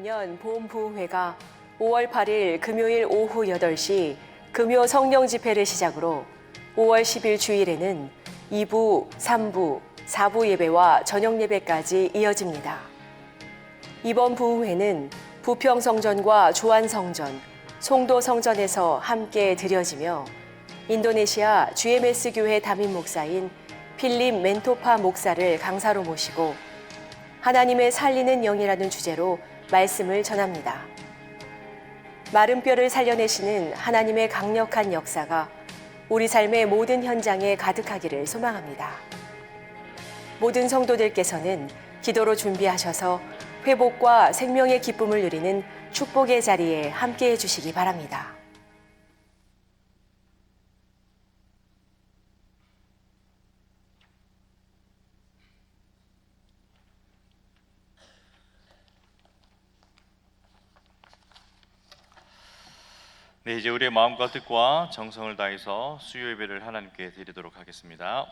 2023년 봄부흥회가 5월 8일 금요일 오후 8시 금요 성령 집회를 시작으로 5월 10일 주일에는 2부, 3부, 4부 예배와 저녁 예배까지 이어집니다. 이번 부흥회는 부평성전과 조안성전, 송도성전에서 함께 드려지며 인도네시아 GMS 교회 담임 목사인 필립 멘토파 목사를 강사로 모시고 하나님의 살리는 영이라는 주제로 말씀을 전합니다. 마른 뼈를 살려내시는 하나님의 강력한 역사가 우리 삶의 모든 현장에 가득하기를 소망합니다. 모든 성도들께서는 기도로 준비하셔서 회복과 생명의 기쁨을 누리는 축복의 자리에 함께해 주시기 바랍니다. 네, 이제 우리의 마음과 뜻과 정성을 다해서 수요 예배를 하나님께 드리도록 하겠습니다.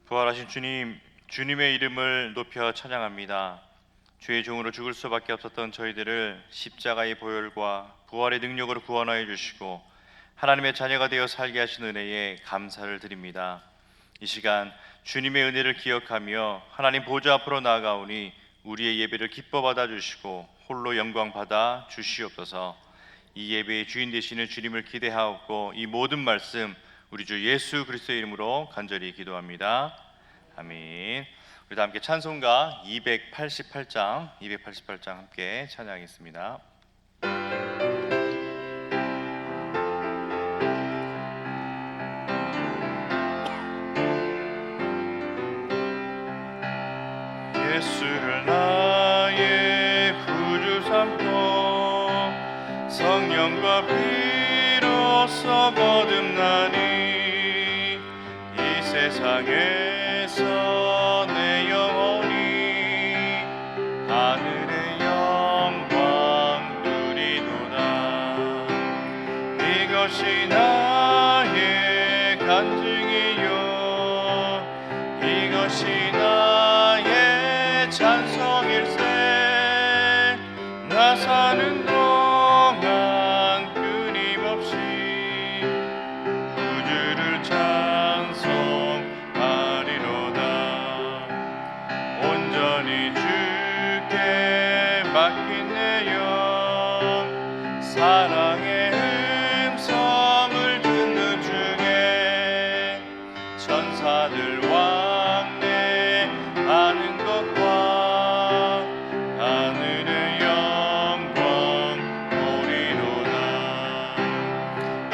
부활하신 주님, 주님의 이름을 높여 찬양합니다. 주의 종으로 죽을 수밖에 없었던 저희들을 십자가의 보혈과 부활의 능력으로 구원하여 주시고 하나님의 자녀가 되어 살게 하신 은혜에 감사를 드립니다. 이 시간 주님의 은혜를 기억하며 하나님 보좌 앞으로 나아가오니 우리의 예배를 기뻐 받아 주시고 홀로 영광 받아 주시옵소서. 이 예배의 주인 되시는 주님을 기대하옵고 이 모든 말씀 우리 주 예수 그리스도의 이름으로 간절히 기도합니다. 아멘. 우리 다 함께 찬송가 288장 함께 찬양하겠습니다. 예수를 나의 구주 삼고 성령과 피로써 거듭나니 이 세상에서 내 영혼이 하늘의 영광 누리도다. 이것이 나의 간증이요 이것이 나의 찬송일세. 나 사는 동안 끊임없이 구주를 찬송하리로다. 온전히 주께 맡긴 내 영 사랑의 음성을 듣는 중에 천사들 왕래하는 것과 하늘의 영광 보리로다.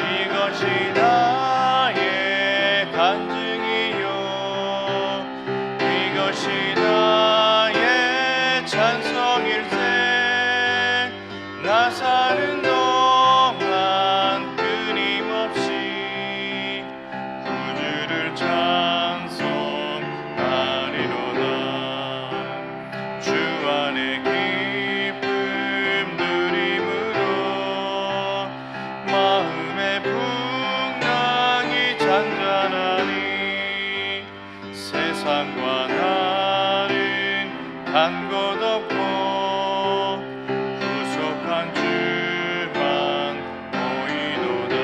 이것이 나의 간증이요 이것이 나의 찬송일세. 나 사는 동안 끊임없이 구주를 찬송하리로다. 주 안에 기쁨 누림으로 마음의 풍랑이 잔잔하니 세상과 나는 간 곳 없고 구속한 주만 보이도다.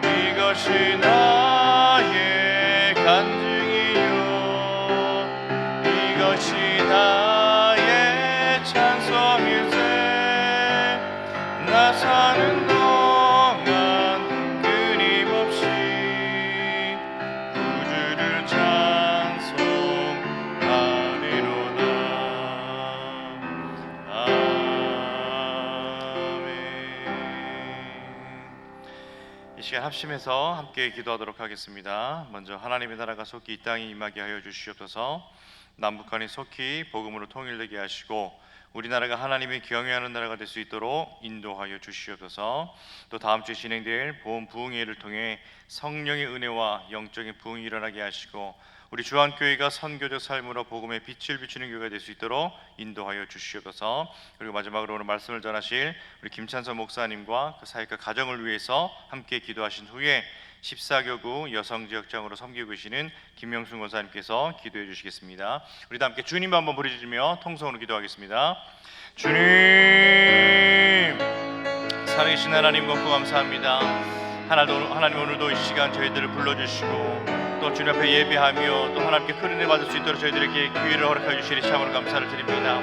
이것이 나의 간증이요 이것이 나의 찬송일세. 나 사는 동안 끊임없이 구주를 찬송하리로다. 아멘. 이 시간 합심해서 함께 기도하도록 하겠습니다. 먼저 하나님의 나라가 속히 이 땅에 임하게 하여 주시옵소서. 남북한이 속히 복음으로 통일되게 하시고 우리나라가 하나님이 경외하는 나라가 될 수 있도록 인도하여 주시옵소서. 또 다음 주에 진행될 봄 부흥회를 통해 성령의 은혜와 영적인 부흥이 일어나게 하시고 우리 주한교회가 선교적 삶으로 복음의 빛을 비추는 교회가 될 수 있도록 인도하여 주시옵소서. 그리고 마지막으로 오늘 말씀을 전하실 우리 김찬선 목사님과 그 사역과 가정을 위해서 함께 기도하신 후에 14교구 여성지역장으로 섬기고 계시는 김명순 권사님께서 기도해 주시겠습니다. 우리 다 함께 주님 한번 부르짖으며 통성으로 기도하겠습니다. 주님, 살아계신 하나님 고맙고 감사합니다. 하나님 오늘도 이 시간 저희들을 불러주시고 또 주님 앞에 예배하며 또 하나님께 큰 은혜 받을 수 있도록 저희들에게 기회를 허락해 주시니 참으로 감사를 드립니다.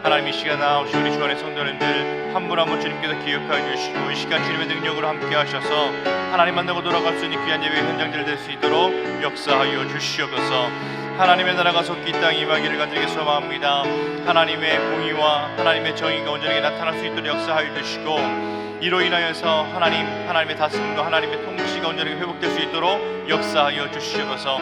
하나님 이 시간 나오신 우리 주안의 성도님들 한 분 한 분 주님께서 기억하여 주시고 이 시간 주님의 능력으로 함께 하셔서 하나님 만나고 돌아갈 수 있는 귀한 예배 현장들 될 수 있도록 역사하여 주시옵소서. 하나님의 나라가 속히 이 땅에 임하기를 간절히 소망합니다. 하나님의 공의와 하나님의 정의가 온전하게 나타날 수 있도록 역사하여 주시고 이로 인하여서 하나님의 다스림과 하나님의 통치가 온전하게 회복될 수 있도록 역사하여 주시옵소서.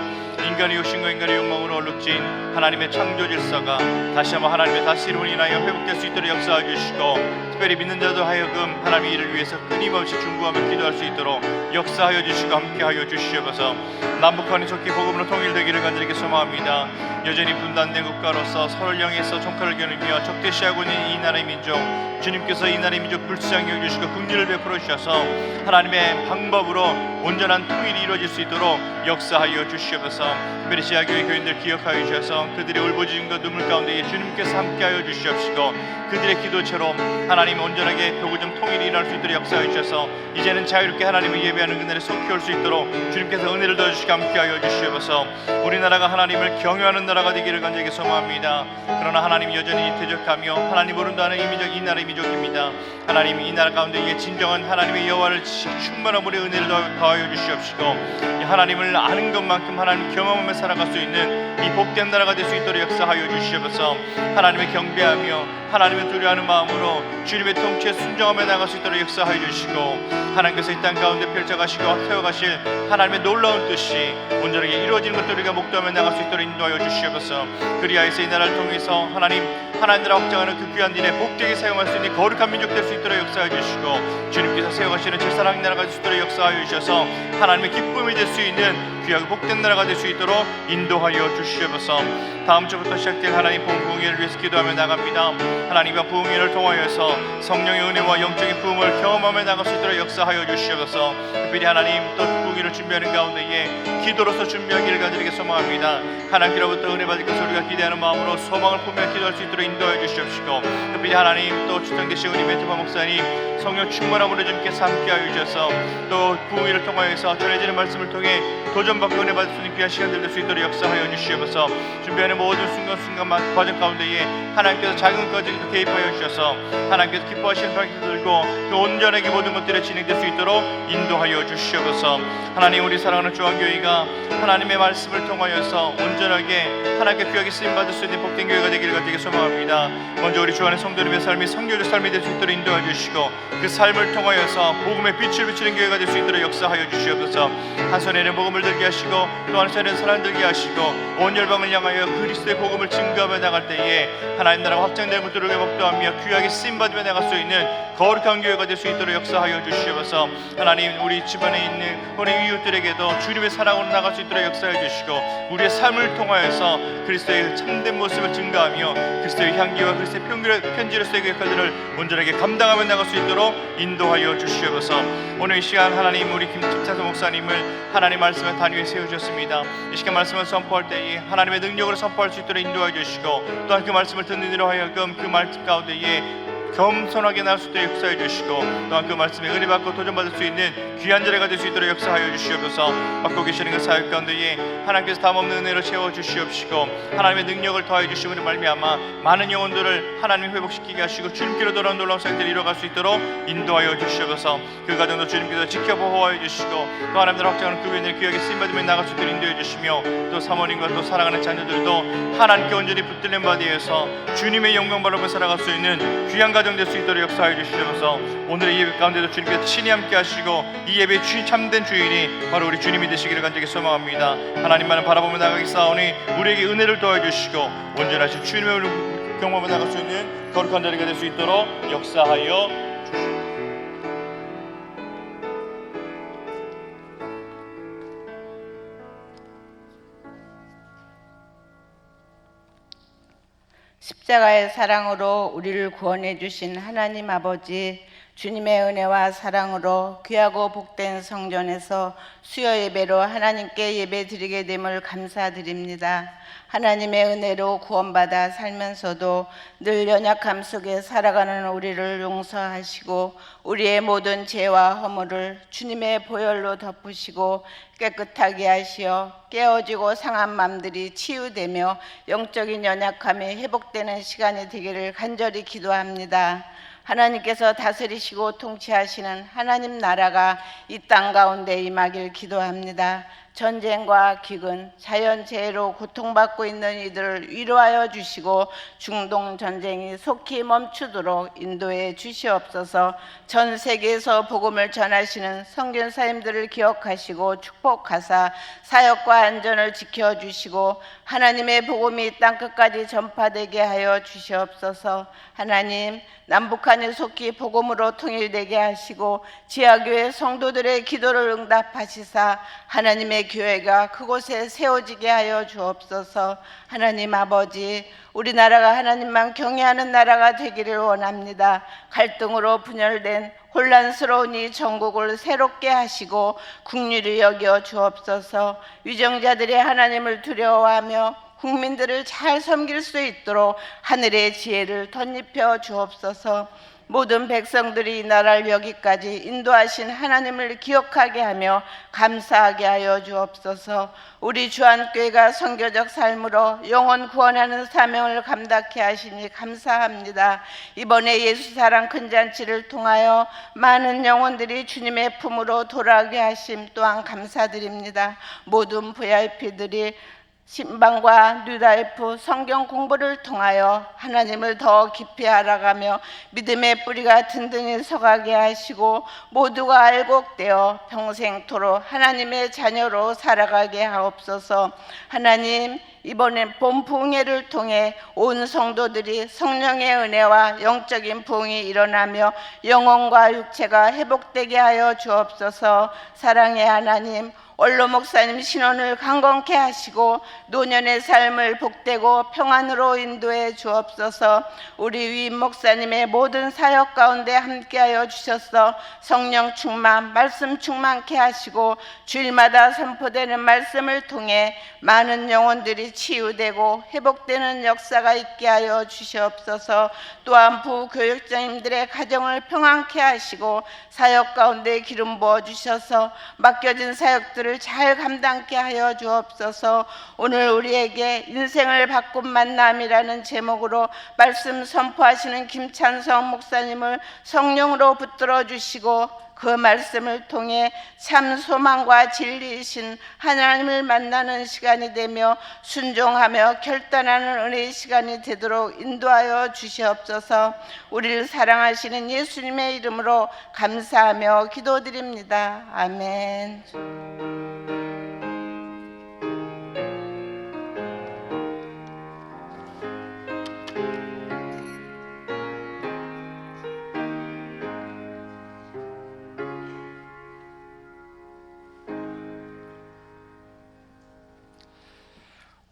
인간의 욕심과 인간의 욕망으로 얼룩진 하나님의 창조 질서가 다시 한번 하나님의 다스림으로 인하여 회복될 수 있도록 역사하여 주시고 특별히 믿는 자들 하여금 하나님의 일을 위해서 끊임없이 중보하며 기도할 수 있도록 역사하여 주시고 함께하여 주시옵소서. 남북한이 좋게 복음으로 통일되기를 간절히 소망합니다. 여전히 분단된 국가로서 서로를 향해서 총칼을 겨누며 적대시하고 있는 이 나라의 민족, 주님께서 이 나라의 민족 불쌍히 여기시고 긍휼을 베풀어 주셔서 하나님의 방법으로 온전한 통일이 이루어질 수 있도록 역사하여 주시옵소서. 특별히 지하교회 교인들 기억하여 주셔서 그들의 울부짖음과 눈물 가운데 주님께서 함께하여 주시옵시고 그들의 기도처럼 하나님 온전하게 교구점 통일이 일어날 수 있도록 역사하여 주셔서 이제는 자유롭게 하나님을 예배하는 그날에 속히 올 수 있도록 주님께서 은혜를 더주시고 함께하여 주시옵소서. 우리나라가 하나님을 경외하는 나라가 되기를 간절히 소망합니다. 그러나 하나님 여전히 대적하며 하나님 모른다는 이 나라의 민족입니다. 하나님 이 나라 가운데 진정한 하나님의 여호와를 충만한 분의 은혜를 더하여 주시옵시고 하나님을 아는 것만큼 하나님 경험하며 살아갈 수 있는 이 복된 나라가 될 수 있도록 역사하여 주시옵소서. 하나님을 경배하며 하나님을 두려워하는 마음으로 주님의 통치에 순종하며 나갈 수 있도록 역사하여 주시고 하나님께서 이 땅 가운데 펼쳐가시고 세워가실 하나님의 놀라운 뜻이 온전하게 이루어지는 것들을 우리가 목도하며 나갈 수 있도록 인도하여 주시옵소서. 그리하여서 이 나라를 통해서 하나님 나라 확장하는 그 귀한 일에 복되게 사용할 수 있는 거룩한 민족 될 수 있도록 역사하여 주시고 주님께서 세워가시는 제사랑 나라가 될 수 있도록 역사하여 주셔서 하나님의 기쁨이 될 수 있는 귀하고 복된 나라가 될 수 있도록 인도하여 주시옵소서. 다음 주부터 시작될 하나님 부흥회를 위해서 기도하며 나갑니다. 하나님과 부흥회를 통하여서 성령의 은혜와 영적인 부흥을 경험하며 나갈 수 있도록 역사하여 주시옵소서. 특별히 하나님 또 부흥회를 준비하는 가운데에 기도로서 준비하기를 간절히 소망합니다. 하나님께로부터 은혜 받을 것을 우리가 기대하는 마음으로 소망을 품며 기도할 수 있도록 인도하여 주시옵시고 특별히 하나님 또 주장되신 우리 멘토파 목사님 성령 충만함으로 주님께서 함께하여 주셔서 또 부흥회를 통하여서 전해지는 말씀을 통해 도전받고 은혜 받을 수 있는 귀한 시간들 될 수 있도록 역사하여 주시옵소서. 준비하는 모든 순간순간 과정 가운데에 하나님께서 작은 것들도 개입하여 주셔서 하나님께서 기뻐하시는 방향을 들고 그 온전하게 모든 것들이 진행될 수 있도록 인도하여 주시옵소서. 하나님 우리 사랑하는 주한교회가 하나님의 말씀을 통하여서 온전하게 하나님께 귀하게 쓰임받을 수 있는 복된 교회가 되기를 간절히 소망합니다. 먼저 우리 주 안의 성도님의 삶이 성교적 삶이 될 수 있도록 인도하여 주시고 그 삶을 통하여서 복음의 빛을 비추는 교회가 될 수 있도록 역사하여 주시옵소서. 한 손에는 복음을 들게 하시고 또 한 손에는 사랑 들게 하시고 온 열방을 향하여 그리스도의 복음을 증거하며 나갈 때에 하나님 나라가 확장되는 것들을 목도하며 귀하게 쓰임받으며 나갈 수 있는 거룩한 교회가 될 수 있도록 역사하여 주시옵소서. 하나님 우리 집안에 있는 우리 이웃들에게도 주님의 사랑으로 나갈 수 있도록 역사해 주시고 우리의 삶을 통하여서 그리스도의 참된 모습을 증거하며 그리스도의 향기와 그리스도의 편지로서의 그 역할들을 온전하게 감당하며 나갈 수 있도록 인도하여 주시옵소서. 오늘 이 시간 하나님 우리 김찬선 목사님을 하나님 말씀의 단위에 세우셨습니다. 이 시간 말씀을 선포할 때에 하나님의 능력으로 선포할 수 있도록 인도하여 주시고 또한 그 말씀을 듣는 이로 하여금 그 말씀 가운데에 겸손하게 나올 수 있도록 역사해 주시고 또한 그 말씀에 은혜 받고 도전받을 수 있는 귀한 자리가 될 수 있도록 역사하여 주시옵소서. 맡고 계시는 그 사역 가운데에 하나님께서 담없는 은혜로 채워 주시옵시고 하나님의 능력을 더하여 주시므로 말미암아 많은 영혼들을 하나님 회복시키게 하시고 주님께로 돌아온 놀라운 사역들을 이뤄갈 수 있도록 인도하여 주시옵소서. 그 가정도 주님께서 지켜 보호하여 주시고 또 하나님들 확장하는 그 교회를 귀하게 쓰임받으며 나갈 수 있도록 인도해 주시며 또 사모님과 또 사랑하는 자녀들도 하나님께 온전히 붙들린 바 되어서 주님의 영광 바라보며 살아갈 수 있는 귀한 가정 될 수 있도록 역사해 주시옵소서. 오늘의 예배 가운데도 주님께서 친히 함께 하시고 이 예배의 참된 주인이 바로 우리 주님이 되시기를 간절히 소망합니다. 하나님만을 바라보며 나가겠사오니 우리에게 은혜를 더해주시고 온전하신 주님의 경험을 나갈 수 있는 거룩한 자리가 될 수 있도록 역사하여 주시옵소서. 십자가의 사랑으로 우리를 구원해 주신 하나님 아버지, 주님의 은혜와 사랑으로 귀하고 복된 성전에서 수요 예배로 하나님께 예배 드리게 됨을 감사드립니다. 하나님의 은혜로 구원받아 살면서도 늘 연약함 속에 살아가는 우리를 용서하시고 우리의 모든 죄와 허물을 주님의 보혈로 덮으시고 깨끗하게 하시어 깨어지고 상한 마음들이 치유되며 영적인 연약함이 회복되는 시간이 되기를 간절히 기도합니다. 하나님께서 다스리시고 통치하시는 하나님 나라가 이 땅 가운데 임하길 기도합니다. 전쟁과 기근, 자연재해로 고통받고 있는 이들을 위로하여 주시고 중동 전쟁이 속히 멈추도록 인도해 주시옵소서. 전 세계에서 복음을 전하시는 선교사님들을 기억하시고 축복하사 사역과 안전을 지켜주시고 하나님의 복음이 땅끝까지 전파되게 하여 주시옵소서. 하나님, 남북한이 속히 복음으로 통일되게 하시고 지하교회 성도들의 기도를 응답하시사 하나님의 교회가 그곳에 세워지게 하여 주옵소서. 하나님 아버지, 우리나라가 하나님만 경외하는 나라가 되기를 원합니다. 갈등으로 분열된 혼란스러운 이 전국을 새롭게 하시고 긍휼히 여겨 주옵소서. 위정자들이 하나님을 두려워하며 국민들을 잘 섬길 수 있도록 하늘의 지혜를 덧입혀 주옵소서. 모든 백성들이 이 나라를 여기까지 인도하신 하나님을 기억하게 하며 감사하게 하여 주옵소서. 우리 주한교회가 선교적 삶으로 영혼 구원하는 사명을 감당케 하시니 감사합니다. 이번에 예수 사랑 큰 잔치를 통하여 많은 영혼들이 주님의 품으로 돌아오게 하심 또한 감사드립니다. 모든 VIP들이 신방과 뉴라이프 성경 공부를 통하여 하나님을 더 깊이 알아가며 믿음의 뿌리가 든든히 서가게 하시고 모두가 알곡되어 평생토록 하나님의 자녀로 살아가게 하옵소서. 하나님, 이번에 봄 부흥회를 통해 온 성도들이 성령의 은혜와 영적인 부흥이 일어나며 영혼과 육체가 회복되게 하여 주옵소서. 사랑의 하나님, 원로 목사님 신원을 강건케 하시고 노년의 삶을 복되고 평안으로 인도해 주옵소서. 우리 위임 목사님의 모든 사역 가운데 함께하여 주셔서 성령 충만, 말씀 충만케 하시고 주일마다 선포되는 말씀을 통해 많은 영혼들이 치유되고 회복되는 역사가 있게 하여 주시옵소서. 또한 부교육장님들의 가정을 평안케 하시고 사역 가운데 기름 부어 주셔서 맡겨진 사역들을 잘 감당케 하여 주옵소서. 오늘 우리에게 인생을 바꾼 만남이라는 제목으로 말씀 선포하시는 김찬성 목사님을 성령으로 붙들어 주시고 그 말씀을 통해 참 소망과 진리이신 하나님을 만나는 시간이 되며 순종하며 결단하는 은혜의 시간이 되도록 인도하여 주시옵소서. 우리를 사랑하시는 예수님의 이름으로 감사하며 기도드립니다. 아멘.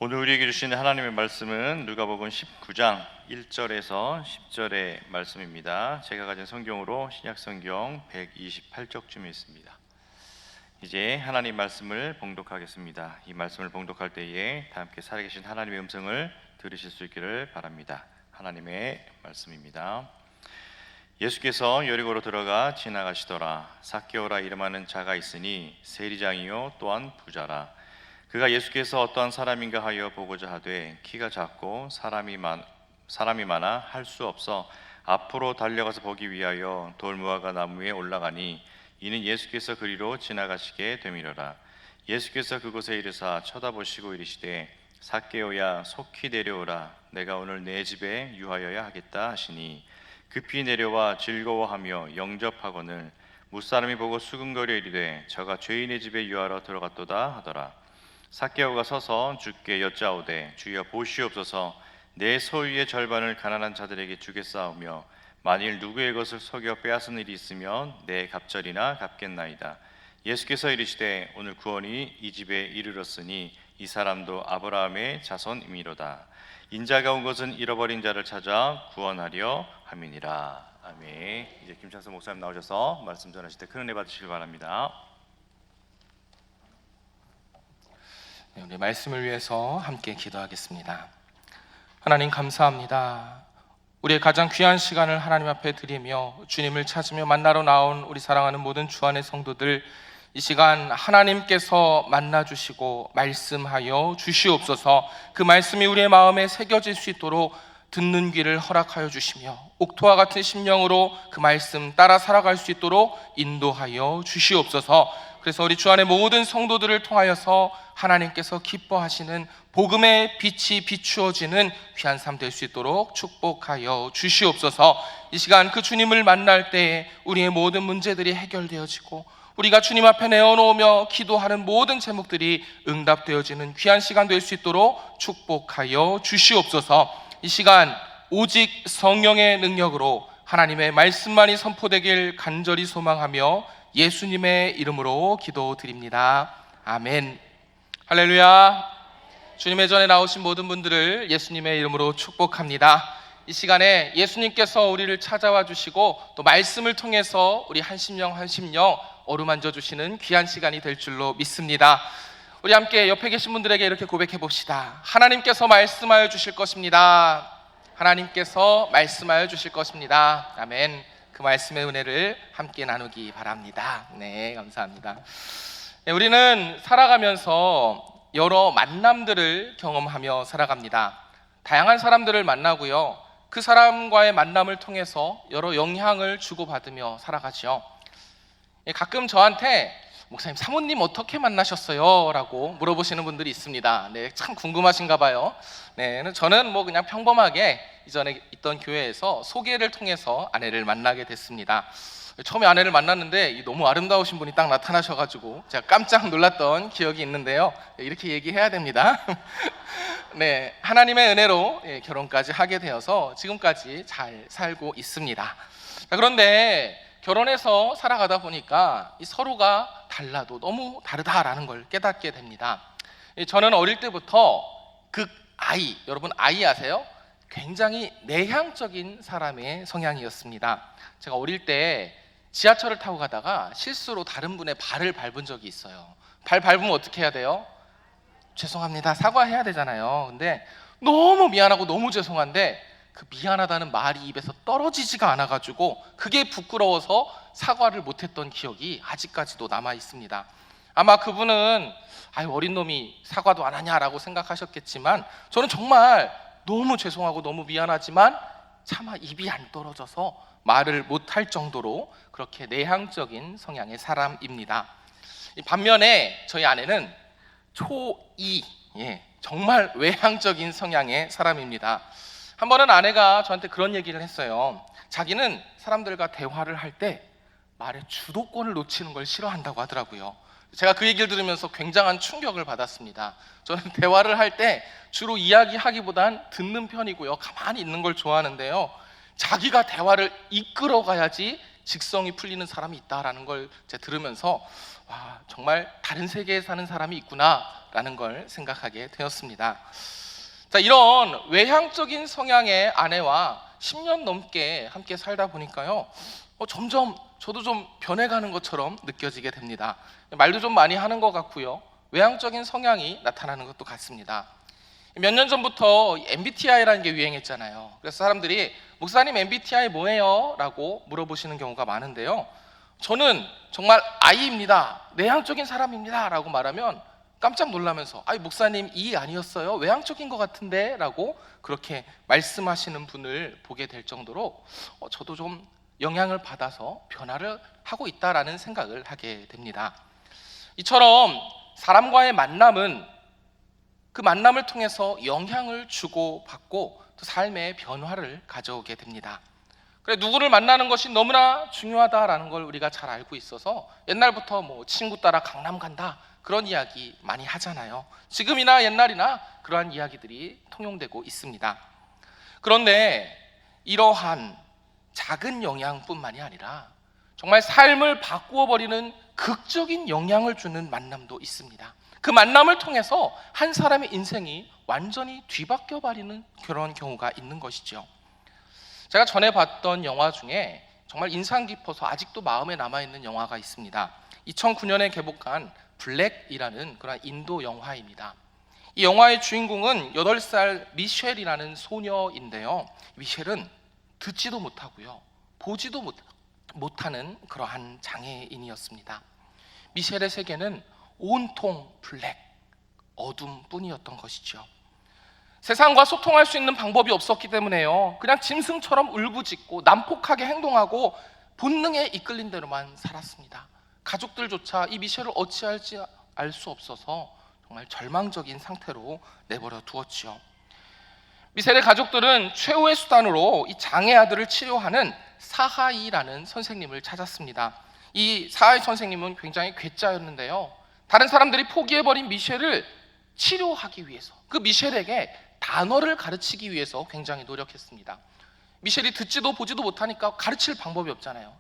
오늘 우리에게 주신 하나님의 말씀은 누가복음 19장 1절에서 10절의 말씀입니다. 제가 가진 성경으로 신약성경 128쪽쯤에 있습니다. 이제 하나님 말씀을 봉독하겠습니다. 이 말씀을 봉독할 때에 다 함께 살아계신 하나님의 음성을 들으실 수 있기를 바랍니다. 하나님의 말씀입니다. 예수께서 여리고로 들어가 지나가시더라. 삭개오라 이름하는 자가 있으니 세리장이요 또한 부자라. 그가 예수께서 어떠한 사람인가 하여 보고자 하되 키가 작고 사람이 많아 할 수 없어 앞으로 달려가서 보기 위하여 돌무화과 나무에 올라가니 이는 예수께서 그리로 지나가시게 되미러라. 예수께서 그곳에 이르사 쳐다보시고 이르시되 삭개오야 속히 내려오라. 내가 오늘 내 집에 유하여야 하겠다 하시니 급히 내려와 즐거워하며 영접하거늘 무사람이 보고 수근거려 이르되 저가 죄인의 집에 유하러 들어갔도다 하더라. 삭개오가 서서 주께 여짜오되 주여 보시옵소서. 내 소유의 절반을 가난한 자들에게 주겠사오며 만일 누구의 것을 속여 빼앗은 일이 있으면 내 갑절이나 갚겠나이다. 예수께서 이르시되 오늘 구원이 이 집에 이르렀으니 이 사람도 아브라함의 자손이미로다. 인자가 온 것은 잃어버린 자를 찾아 구원하려 함이니라. 아멘. 이제 김창선 목사님 나오셔서 말씀 전하실 때 큰 은혜 받으시길 바랍니다. 네, 우리 말씀을 위해서 함께 기도하겠습니다. 하나님 감사합니다. 우리의 가장 귀한 시간을 하나님 앞에 드리며 주님을 찾으며 만나러 나온 우리 사랑하는 모든 주 안의 성도들, 이 시간 하나님께서 만나주시고 말씀하여 주시옵소서. 그 말씀이 우리의 마음에 새겨질 수 있도록 듣는 귀를 허락하여 주시며 옥토와 같은 심령으로 그 말씀 따라 살아갈 수 있도록 인도하여 주시옵소서. 그래서 우리 주 안의 모든 성도들을 통하여서 하나님께서 기뻐하시는 복음의 빛이 비추어지는 귀한 삶 될 수 있도록 축복하여 주시옵소서. 이 시간 그 주님을 만날 때에 우리의 모든 문제들이 해결되어지고 우리가 주님 앞에 내어놓으며 기도하는 모든 제목들이 응답되어지는 귀한 시간 될 수 있도록 축복하여 주시옵소서. 이 시간 오직 성령의 능력으로 하나님의 말씀만이 선포되길 간절히 소망하며 예수님의 이름으로 기도드립니다. 아멘. 할렐루야. 주님의 전에 나오신 모든 분들을 예수님의 이름으로 축복합니다. 이 시간에 예수님께서 우리를 찾아와 주시고 또 말씀을 통해서 우리 한 심령 한 심령 어루만져 주시는 귀한 시간이 될 줄로 믿습니다. 우리 함께 옆에 계신 분들에게 이렇게 고백해 봅시다. 하나님께서 말씀하여 주실 것입니다. 하나님께서 말씀하여 주실 것입니다. 아멘. 그 말씀의 은혜를 함께 나누기 바랍니다. 네, 감사합니다. 네, 우리는 살아가면서 여러 만남들을 경험하며 살아갑니다. 다양한 사람들을 만나고요, 그 사람과의 만남을 통해서 여러 영향을 주고받으며 살아가죠. 가끔 저한테 목사님 사모님 어떻게 만나셨어요? 라고 물어보시는 분들이 있습니다. 네, 참 궁금하신가 봐요. 네, 저는 그냥 평범하게 이전에 있던 교회에서 소개를 통해서 아내를 만나게 됐습니다. 처음에 아내를 만났는데 너무 아름다우신 분이 딱 나타나셔가지고 제가 깜짝 놀랐던 기억이 있는데요. 이렇게 얘기해야 됩니다. 네, 하나님의 은혜로 결혼까지 하게 되어서 지금까지 잘 살고 있습니다. 그런데 결혼해서 살아가다 보니까 서로가 달라도 너무 다르다라는 걸 깨닫게 됩니다. 저는 어릴 때부터 극아이, 여러분 아이 아세요? 굉장히 내향적인 사람의 성향이었습니다. 제가 어릴 때 지하철을 타고 가다가 실수로 다른 분의 발을 밟은 적이 있어요. 발 밟으면 어떻게 해야 돼요? 죄송합니다, 사과해야 되잖아요. 근데 너무 미안하고 너무 죄송한데 그 미안하다는 말이 입에서 떨어지지가 않아가지고 그게 부끄러워서 사과를 못했던 기억이 아직까지도 남아 있습니다. 아마 그분은 어린 놈이 사과도 안 하냐라고 생각하셨겠지만 저는 정말 너무 죄송하고 너무 미안하지만 차마 입이 안 떨어져서 말을 못할 정도로 그렇게 내향적인 성향의 사람입니다. 반면에 저희 아내는 초2, 정말 외향적인 성향의 사람입니다. 한 번은 아내가 저한테 그런 얘기를 했어요. 자기는 사람들과 대화를 할 때 말의 주도권을 놓치는 걸 싫어한다고 하더라고요. 제가 그 얘기를 들으면서 굉장한 충격을 받았습니다. 저는 대화를 할 때 주로 이야기하기보단 듣는 편이고요, 가만히 있는 걸 좋아하는데요, 자기가 대화를 이끌어 가야지 직성이 풀리는 사람이 있다라는 걸 제가 들으면서 와, 정말 다른 세계에 사는 사람이 있구나라는 걸 생각하게 되었습니다. 자, 이런 외향적인 성향의 아내와 10년 넘게 함께 살다 보니까요, 점점 저도 좀 변해가는 것처럼 느껴지게 됩니다. 말도 좀 많이 하는 것 같고요, 외향적인 성향이 나타나는 것도 같습니다. 몇 년 전부터 MBTI라는 게 유행했잖아요. 그래서 사람들이 목사님 MBTI 뭐예요? 라고 물어보시는 경우가 많은데요, 저는 정말 I입니다, 내향적인 사람입니다 라고 말하면 깜짝 놀라면서 목사님 E 아니었어요? 외향적인 것 같은데? 라고 그렇게 말씀하시는 분을 보게 될 정도로 저도 좀 영향을 받아서 변화를 하고 있다라는 생각을 하게 됩니다. 이처럼 사람과의 만남은 그 만남을 통해서 영향을 주고받고 또 삶의 변화를 가져오게 됩니다. 그래, 누구를 만나는 것이 너무나 중요하다라는 걸 우리가 잘 알고 있어서 옛날부터 친구 따라 강남 간다 그런 이야기 많이 하잖아요. 지금이나 옛날이나 그러한 이야기들이 통용되고 있습니다. 그런데 이러한 작은 영향뿐만이 아니라 정말 삶을 바꾸어 버리는 극적인 영향을 주는 만남도 있습니다. 그 만남을 통해서 한 사람의 인생이 완전히 뒤바뀌어 버리는 그런 경우가 있는 것이죠. 제가 전에 봤던 영화 중에 정말 인상 깊어서 아직도 마음에 남아있는 영화가 있습니다. 2009년에 개봉한 블랙이라는 그런 인도 영화입니다. 이 영화의 주인공은 8살 미셸이라는 소녀인데요. 미셸은 듣지도 못하고요, 보지도 못하는 그러한 장애인이었습니다. 미셸의 세계는 온통 블랙, 어둠뿐이었던 것이죠. 세상과 소통할 수 있는 방법이 없었기 때문에요, 그냥 짐승처럼 울부짖고 난폭하게 행동하고 본능에 이끌린 대로만 살았습니다. 가족들조차 이 미셸을 어찌할지 알 수 없어서 정말 절망적인 상태로 내버려 두었지요. 미셸의 가족들은 최후의 수단으로 이 장애 아들을 치료하는 사하이라는 선생님을 찾았습니다. 이 사하이 선생님은 굉장히 괴짜였는데요, 다른 사람들이 포기해버린 미셸을 치료하기 위해서, 그 미셸에게 단어를 가르치기 위해서 굉장히 노력했습니다. 미셸이 듣지도 보지도 못하니까 가르칠 방법이 없잖아요.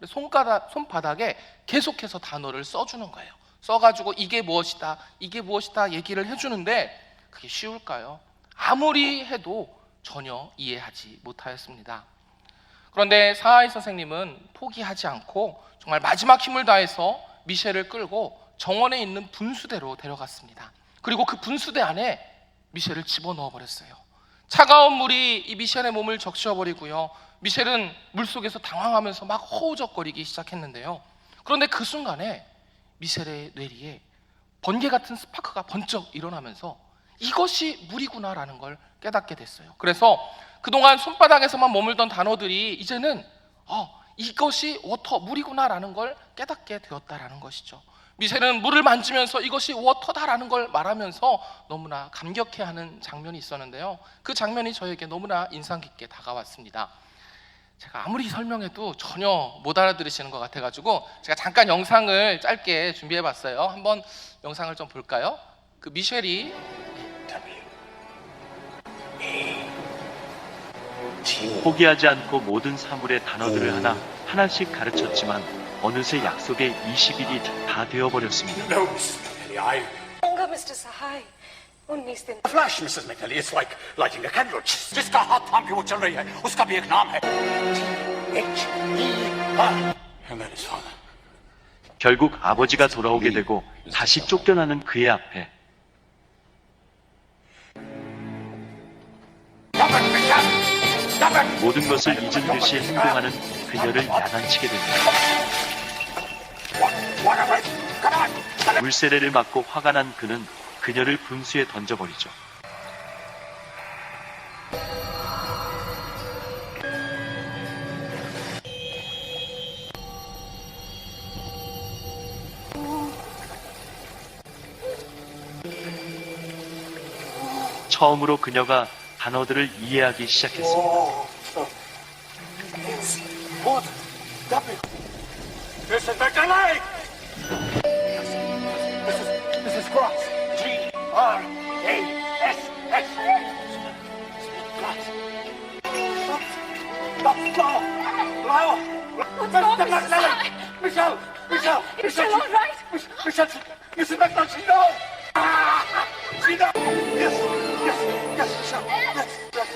손바닥에 계속해서 단어를 써주는 거예요. 써가지고 이게 무엇이다, 이게 무엇이다 얘기를 해주는데 그게 쉬울까요? 아무리 해도 전혀 이해하지 못하였습니다. 그런데 사하이 선생님은 포기하지 않고 정말 마지막 힘을 다해서 미셸을 끌고 정원에 있는 분수대로 데려갔습니다. 그리고 그 분수대 안에 미셸을 집어넣어 버렸어요. 차가운 물이 이 미셸의 몸을 적셔버리고요, 미셸은 물속에서 당황하면서 막 허우적거리기 시작했는데요, 그런데 그 순간에 미셸의 뇌리에 번개 같은 스파크가 번쩍 일어나면서 이것이 물이구나라는 걸 깨닫게 됐어요. 그래서 그동안 손바닥에서만 머물던 단어들이 이제는 이것이 워터, 물이구나라는 걸 깨닫게 되었다라는 것이죠. 미셸은 물을 만지면서 이것이 워터다라는 걸 말하면서 너무나 감격해하는 장면이 있었는데요, 그 장면이 저에게 너무나 인상 깊게 다가왔습니다. 제가 아무리 설명해도 전혀 못 알아들으시는 것 같아가지고 제가 잠깐 영상을 짧게 준비해봤어요. 한번 영상을 좀 볼까요? 그 미셸이 포기하지 않고 모든 사물의 단어들을 하나씩 가르쳤지만 어느새 약속의 20일이 다 되어버렸습니다. No, Mrs. McNally, I... Longer, Mr. Sahai. उन्नीस दिन Flash, Mrs. McNally, it's like lighting a candle. जिसका हाथ थाम के वो चल रही है, उसका भी एक नाम है. T-H-E-R. And that is father. 결국 아버지가 돌아오게 되고 다시 쫓겨나는 그의 앞에 Stop it, Michelle! Stop it! 모든 것을 잊은 듯이 행동하는 그녀를 야단치게 됩니다. What of it? Come on! Stop it! 물세례를 맞고 화가 난 그는 그녀를 분수에 던져버리죠. 처음으로 그녀가 단어들을 이해하기 시작했습니다. What? Stop it! Mrs. McNally! Mrs. Cross. G-R-A-S-S. Cross. Stop! Slow! Slow! What's wrong, Mr. Mrs. McNally! Michelle! Michelle! Is she all right? Michelle! Mrs. McNally, she knows! She knows! Yes! Yes! Yes, Michelle! Yes! Yes!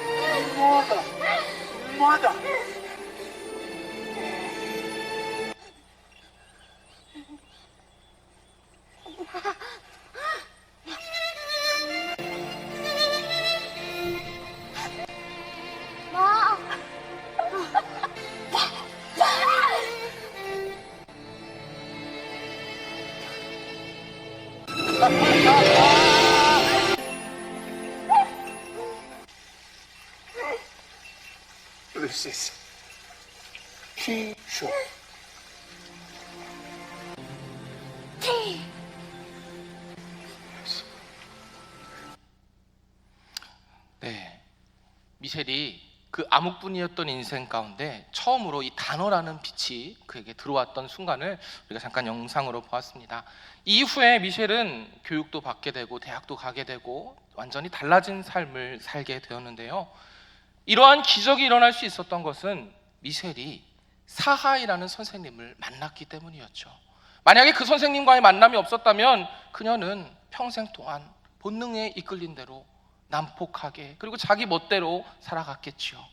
Mother! Mother! This is Keisha. 네, 미셸이 그 암흑뿐이었던 인생 가운데 처음으로 이 단어라는 빛이 그에게 들어왔던 순간을 우리가 잠깐 영상으로 보았습니다. 이후에 미셸은 교육도 받게 되고 대학도 가게 되고 완전히 달라진 삶을 살게 되었는데요, 이러한 기적이 일어날 수 있었던 것은 미셸이 사하이라는 선생님을 만났기 때문이었죠. 만약에 그 선생님과의 만남이 없었다면 그녀는 평생 동안 본능에 이끌린 대로 난폭하게 그리고 자기 멋대로 살아갔겠지요.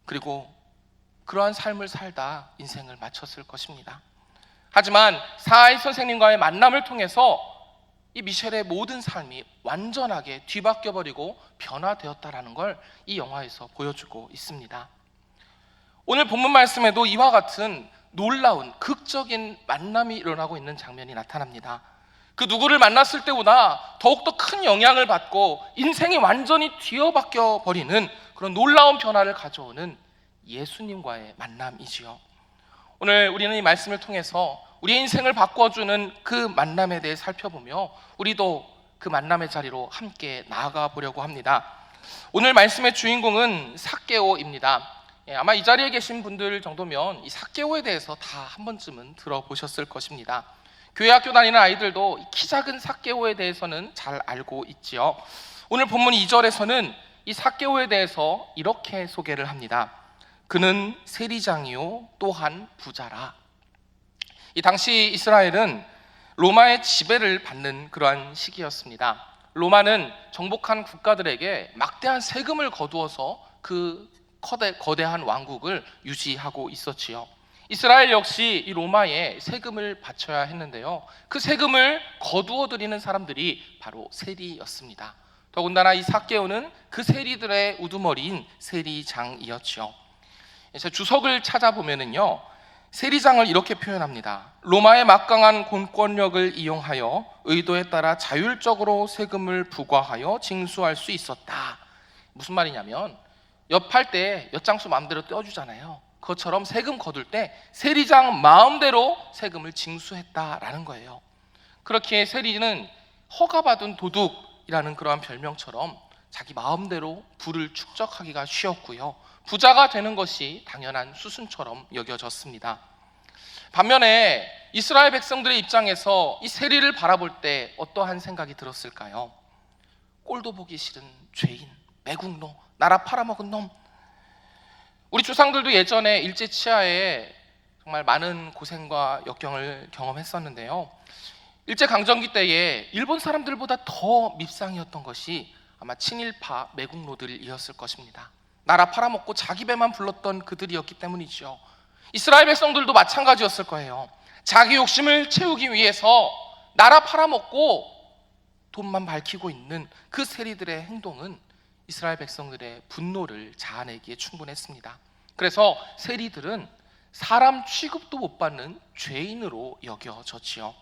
그리고 그러한 삶을 살다 인생을 마쳤을 것입니다. 하지만 사하이 선생님과의 만남을 통해서 이 미셸의 모든 삶이 완전하게 뒤바뀌어버리고 변화되었다라는 걸 이 영화에서 보여주고 있습니다. 오늘 본문 말씀에도 이와 같은 놀라운 극적인 만남이 일어나고 있는 장면이 나타납니다. 그 누구를 만났을 때보다 더욱더 큰 영향을 받고 인생이 완전히 뒤어바뀌어 버리는 그런 놀라운 변화를 가져오는 예수님과의 만남이지요. 오늘 우리는 이 말씀을 통해서 우리의 인생을 바꿔주는 그 만남에 대해 살펴보며 우리도 그 만남의 자리로 함께 나아가 보려고 합니다. 오늘 말씀의 주인공은 삭개오입니다. 아마 이 자리에 계신 분들 정도면 이 삭개오에 대해서 다 한 번쯤은 들어보셨을 것입니다. 교회 학교 다니는 아이들도 키 작은 삭개오에 대해서는 잘 알고 있지요. 오늘 본문 2절에서는 이 삭개오에 대해서 이렇게 소개를 합니다. 그는 세리장이요 또한 부자라. 이 당시 이스라엘은 로마의 지배를 받는 그러한 시기였습니다. 로마는 정복한 국가들에게 막대한 세금을 거두어서 그 거대한 왕국을 유지하고 있었지요. 이스라엘 역시 이 로마에 세금을 바쳐야 했는데요, 그 세금을 거두어 드리는 사람들이 바로 세리였습니다. 더군다나 이 삭개오는 그 세리들의 우두머리인 세리장이었지요. 주석을 찾아보면은요, 세리장을 이렇게 표현합니다. 로마의 막강한 공권력을 이용하여 의도에 따라 자율적으로 세금을 부과하여 징수할 수 있었다. 무슨 말이냐면 엿팔 때 엿장수 마음대로 떼어주잖아요. 그것처럼 세금 거둘 때 세리장 마음대로 세금을 징수했다라는 거예요. 그렇게 세리는 허가받은 도둑이라는 그러한 별명처럼 자기 마음대로 부를 축적하기가 쉬웠고요, 부자가 되는 것이 당연한 수순처럼 여겨졌습니다. 반면에 이스라엘 백성들의 입장에서 이 세리를 바라볼 때 어떠한 생각이 들었을까요? 꼴도 보기 싫은 죄인, 매국노, 나라 팔아먹은 놈. 우리 조상들도 예전에 일제치하에 정말 많은 고생과 역경을 경험했었는데요, 일제강점기 때에 일본 사람들보다 더 밉상이었던 것이 아마 친일파 매국노들이었을 것입니다. 나라 팔아먹고 자기 배만 불렀던 그들이었기 때문이죠. 이스라엘 백성들도 마찬가지였을 거예요. 자기 욕심을 채우기 위해서 나라 팔아먹고 돈만 밝히고 있는 그 세리들의 행동은 이스라엘 백성들의 분노를 자아내기에 충분했습니다. 그래서 세리들은 사람 취급도 못 받는 죄인으로 여겨졌지요.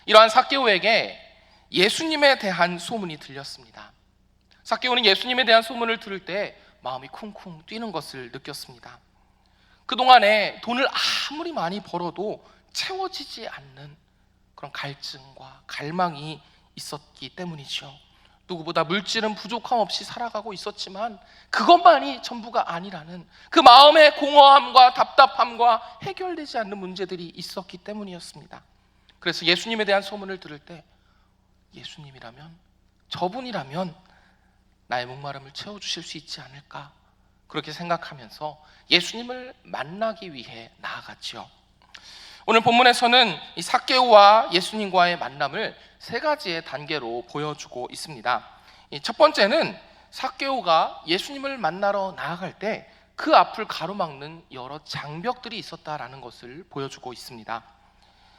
이러한 삭개오에게 예수님에 대한 소문이 들렸습니다. 삭개오는 예수님에 대한 소문을 들을 때 마음이 쿵쿵 뛰는 것을 느꼈습니다. 그동안에 돈을 아무리 많이 벌어도 채워지지 않는 그런 갈증과 갈망이 있었기 때문이죠. 누구보다 물질은 부족함 없이 살아가고 있었지만 그것만이 전부가 아니라는 그 마음의 공허함과 답답함과 해결되지 않는 문제들이 있었기 때문이었습니다. 그래서 예수님에 대한 소문을 들을 때 예수님이라면, 저분이라면 나의 목마름을 채워주실 수 있지 않을까, 그렇게 생각하면서 예수님을 만나기 위해 나아갔죠. 오늘 본문에서는 이 삭개오와 예수님과의 만남을 세 가지의 단계로 보여주고 있습니다. 첫 번째는 삭개오가 예수님을 만나러 나아갈 때 그 앞을 가로막는 여러 장벽들이 있었다라는 것을 보여주고 있습니다.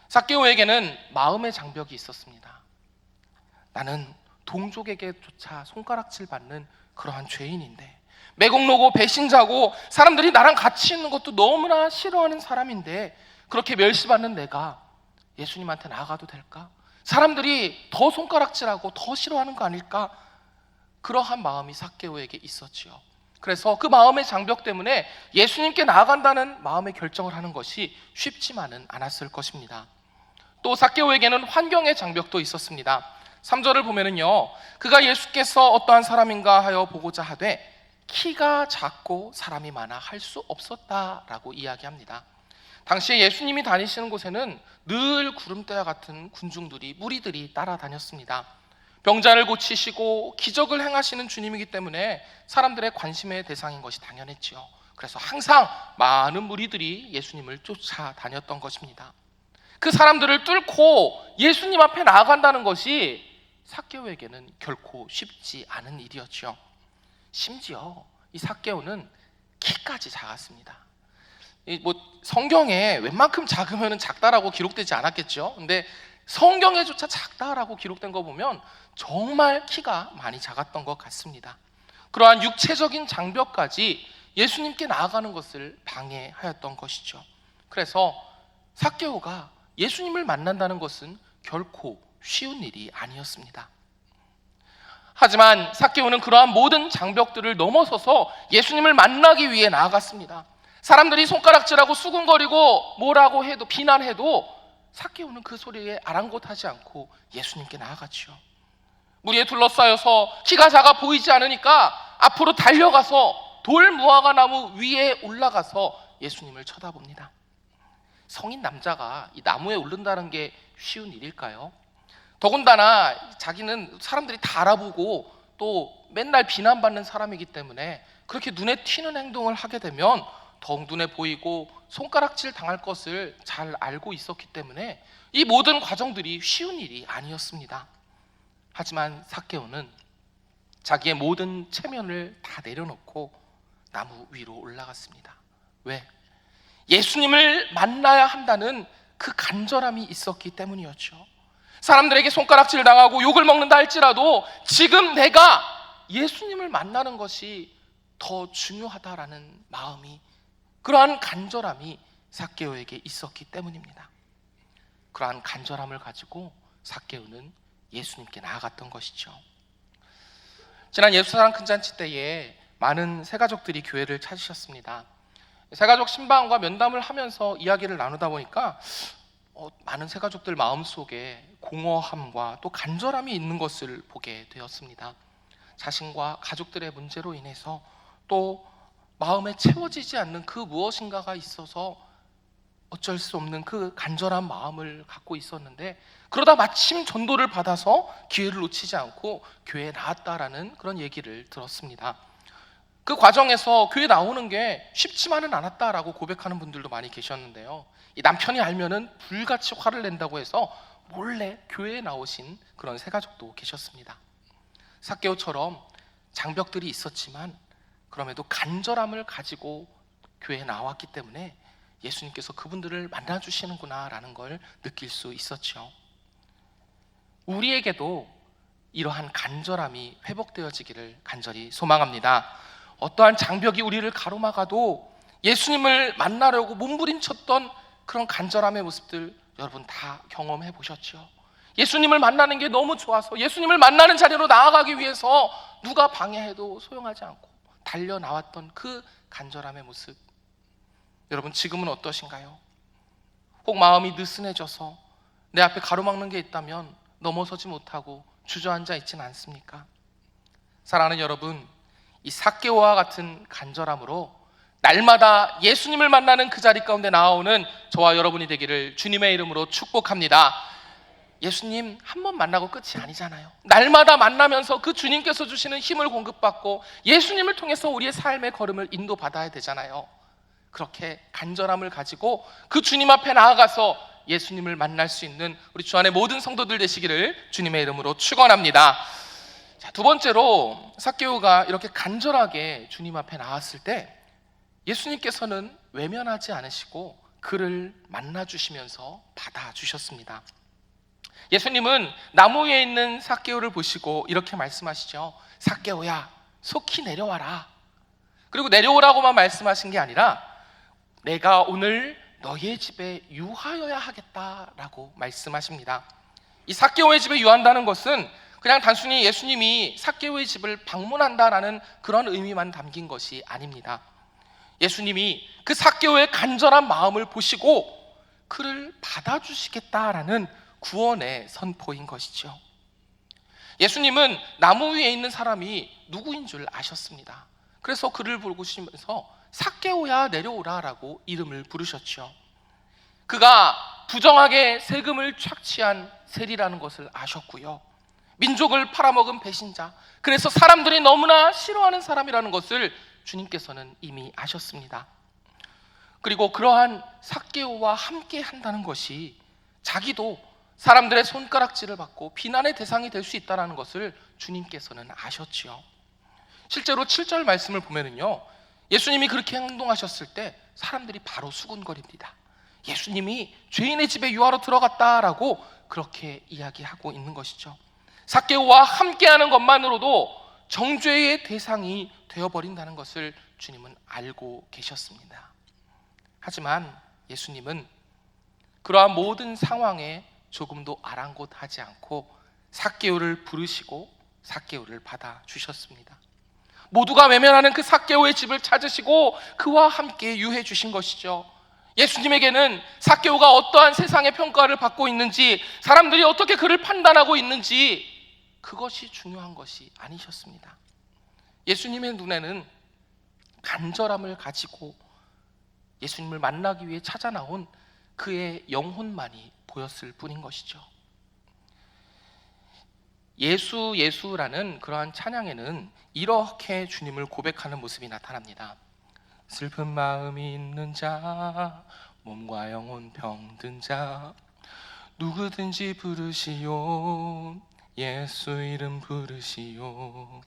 삭개오에게는 마음의 장벽이 있었습니다. 나는 동족에게조차 손가락질 받는 그러한 죄인인데, 매국노고 배신자고 사람들이 나랑 같이 있는 것도 너무나 싫어하는 사람인데 그렇게 멸시받는 내가 예수님한테 나아가도 될까? 사람들이 더 손가락질하고 더 싫어하는 거 아닐까? 그러한 마음이 삭개오에게 있었지요. 그래서 그 마음의 장벽 때문에 예수님께 나아간다는 마음의 결정을 하는 것이 쉽지만은 않았을 것입니다. 또 삭개오에게는 환경의 장벽도 있었습니다. 3절을 보면은요, 그가 예수께서 어떠한 사람인가 하여 보고자 하되 키가 작고 사람이 많아 할 수 없었다라고 이야기합니다. 당시에 예수님이 다니시는 곳에는 늘 구름대와 같은 군중들이, 무리들이 따라다녔습니다. 병자를 고치시고 기적을 행하시는 주님이기 때문에 사람들의 관심의 대상인 것이 당연했지요. 그래서 항상 많은 무리들이 예수님을 쫓아다녔던 것입니다. 그 사람들을 뚫고 예수님 앞에 나아간다는 것이 삭개오에게는 결코 쉽지 않은 일이었죠. 심지어 이 삭개오는 키까지 작았습니다. 성경에 웬만큼 작으면 작다라고 기록되지 않았겠죠. 근데 성경에조차 작다라고 기록된 거 보면 정말 키가 많이 작았던 것 같습니다. 그러한 육체적인 장벽까지 예수님께 나아가는 것을 방해하였던 것이죠. 그래서 삭개오가 예수님을 만난다는 것은 결코 쉬운 일이 아니었습니다. 하지만 삭개오는 그러한 모든 장벽들을 넘어서서 예수님을 만나기 위해 나아갔습니다. 사람들이 손가락질하고 수군거리고 뭐라고 해도 비난해도 삭개오는 그 소리에 아랑곳하지 않고 예수님께 나아갔죠. 무리에 둘러싸여서 키가 작아 보이지 않으니까 앞으로 달려가서 돌 무화과 나무 위에 올라가서 예수님을 쳐다봅니다. 성인 남자가 이 나무에 오른다는 게 쉬운 일일까요? 더군다나 자기는 사람들이 다 알아보고 또 맨날 비난받는 사람이기 때문에 그렇게 눈에 튀는 행동을 하게 되면 더욱 눈에 보이고 손가락질 당할 것을 잘 알고 있었기 때문에 이 모든 과정들이 쉬운 일이 아니었습니다. 하지만 삭개오는 자기의 모든 체면을 다 내려놓고 나무 위로 올라갔습니다. 왜? 예수님을 만나야 한다는 그 간절함이 있었기 때문이었죠. 사람들에게 손가락질 당하고 욕을 먹는다 할지라도 지금 내가 예수님을 만나는 것이 더 중요하다라는 마음이, 그러한 간절함이 삭개오에게 있었기 때문입니다. 그러한 간절함을 가지고 삭개오는 예수님께 나아갔던 것이죠. 지난 예수사랑 큰잔치 때에 많은 새가족들이 교회를 찾으셨습니다. 새가족 신방과 면담을 하면서 이야기를 나누다 보니까 많은 새가족들 마음속에 공허함과 또 간절함이 있는 것을 보게 되었습니다. 자신과 가족들의 문제로 인해서 또 마음에 채워지지 않는 그 무엇인가가 있어서 어쩔 수 없는 그 간절한 마음을 갖고 있었는데, 그러다 마침 전도를 받아서 기회를 놓치지 않고 교회에 나왔다라는 그런 얘기를 들었습니다. 그 과정에서 교회 나오는 게 쉽지만은 않았다라고 고백하는 분들도 많이 계셨는데요, 이 남편이 알면은 불같이 화를 낸다고 해서 몰래 교회에 나오신 그런 새가족도 계셨습니다. 삭개오처럼 장벽들이 있었지만 그럼에도 간절함을 가지고 교회에 나왔기 때문에 예수님께서 그분들을 만나주시는구나라는 걸 느낄 수 있었죠. 우리에게도 이러한 간절함이 회복되어지기를 간절히 소망합니다. 어떠한 장벽이 우리를 가로막아도 예수님을 만나려고 몸부림쳤던 그런 간절함의 모습들 여러분 다 경험해 보셨죠? 예수님을 만나는 게 너무 좋아서 예수님을 만나는 자리로 나아가기 위해서 누가 방해해도 소용하지 않고 달려나왔던 그 간절함의 모습, 여러분 지금은 어떠신가요? 혹 마음이 느슨해져서 내 앞에 가로막는 게 있다면 넘어서지 못하고 주저앉아 있지는 않습니까? 사랑하는 여러분, 이 삭개오와 같은 간절함으로 날마다 예수님을 만나는 그 자리 가운데 나아오는 저와 여러분이 되기를 주님의 이름으로 축복합니다. 예수님 한 번 만나고 끝이 아니잖아요. 날마다 만나면서 그 주님께서 주시는 힘을 공급받고 예수님을 통해서 우리의 삶의 걸음을 인도받아야 되잖아요. 그렇게 간절함을 가지고 그 주님 앞에 나아가서 예수님을 만날 수 있는 우리 주 안의 모든 성도들 되시기를 주님의 이름으로 축원합니다. 자, 두 번째로 삭개오가 이렇게 간절하게 주님 앞에 나왔을 때 예수님께서는 외면하지 않으시고 그를 만나주시면서 받아주셨습니다. 예수님은 나무 위에 있는 삭개오를 보시고 이렇게 말씀하시죠. 삭개오야, 속히 내려와라. 그리고 내려오라고만 말씀하신 게 아니라 내가 오늘 너의 집에 유하여야 하겠다라고 말씀하십니다. 이 삭개오의 집에 유한다는 것은 그냥 단순히 예수님이 삭개오의 집을 방문한다라는 그런 의미만 담긴 것이 아닙니다. 예수님이 그 삭개오의 간절한 마음을 보시고 그를 받아주시겠다라는 구원의 선포인 것이죠. 예수님은 나무 위에 있는 사람이 누구인 줄 아셨습니다. 그래서 그를 부르시면서 삭개오야 내려오라라고 이름을 부르셨죠. 그가 부정하게 세금을 착취한 세리라는 것을 아셨고요, 민족을 팔아먹은 배신자, 그래서 사람들이 너무나 싫어하는 사람이라는 것을 주님께서는 이미 아셨습니다. 그리고 그러한 삭개오와 함께 한다는 것이 자기도 사람들의 손가락질을 받고 비난의 대상이 될 수 있다는 것을 주님께서는 아셨지요. 실제로 7절 말씀을 보면은요, 예수님이 그렇게 행동하셨을 때 사람들이 바로 수군거립니다. 예수님이 죄인의 집에 유하러 들어갔다라고 그렇게 이야기하고 있는 것이죠. 삭개오와 함께하는 것만으로도 정죄의 대상이 되어버린다는 것을 주님은 알고 계셨습니다. 하지만 예수님은 그러한 모든 상황에 조금도 아랑곳하지 않고 삭개오를 부르시고 삭개오를 받아주셨습니다. 모두가 외면하는 그 삭개오의 집을 찾으시고 그와 함께 유해 주신 것이죠. 예수님에게는 삭개오가 어떠한 세상의 평가를 받고 있는지, 사람들이 어떻게 그를 판단하고 있는지, 그것이 중요한 것이 아니셨습니다. 예수님의 눈에는 간절함을 가지고 예수님을 만나기 위해 찾아 나온 그의 영혼만이 보였을 뿐인 것이죠. 예수 예수라는 그러한 찬양에는 이렇게 주님을 고백하는 모습이 나타납니다. 슬픈 마음이 있는 자, 몸과 영혼 병든 자, 누구든지 부르시오. 예수 이름 부르시오.